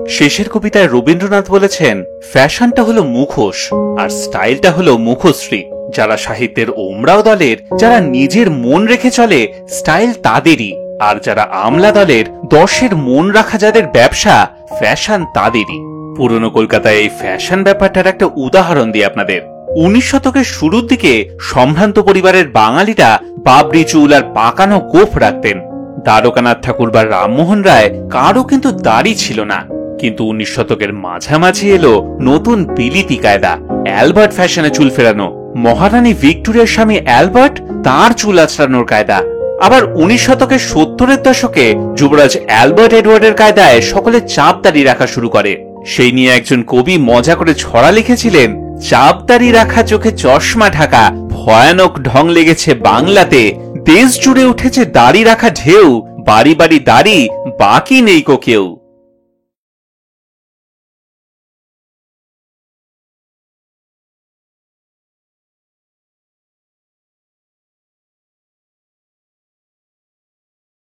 শেষের কবিতায় রবীন্দ্রনাথ বলেছেন, ফ্যাশনটা হলো মুখোশ আর স্টাইলটা হলো মুখশ্রী। যারা সাহিত্যের ওমরাও দলের, যারা নিজের মন রেখে চলে, স্টাইল তাদেরই। আর যারা আমলা দলের, দর্শের মন রাখা যাদের ব্যবসা, ফ্যাশন তাদেরই। পুরনো কলকাতায় এই ফ্যাশন ব্যাপারটার একটা উদাহরণ দিই আপনাদের। 19 শতকের শুরুর দিকে সম্ভ্রান্ত পরিবারের বাঙালিরা বাবরি চুল আর পাকানো গোঁফ রাখতেন। দ্বারকানাথ ঠাকুর বা রামমোহন রায় কারও কিন্তু দাড়ি ছিল না। কিন্তু 19 শতকের মাঝামাঝি এলো নতুন বিলিতি কায়দা, অ্যালবার্ট ফ্যাশনে চুল ফেরানো। মহারানী ভিক্টোরিয়ার স্বামী অ্যালবার্ট, তার চুল আঁচড়ানোর কায়দা। আবার 19 শতকের 70-এর দশকে যুবরাজ অ্যালবার্ট এডওয়ার্ডের কায়দায় সকলে চাপ দাড়ি রাখা শুরু করে। সেই নিয়ে একজন কবি মজা করে ছড়া লিখেছিলেন, চাপ দাড়ি রাখা, চোখে চশমা ঢাকা, ভয়ানক ঢং লেগেছে বাংলাতে, দেশ জুড়ে উঠেছে দাড়ি রাখা ঢেউ, বাড়ি বাড়ি দাড়ি, বাকি নেই কো কেউ।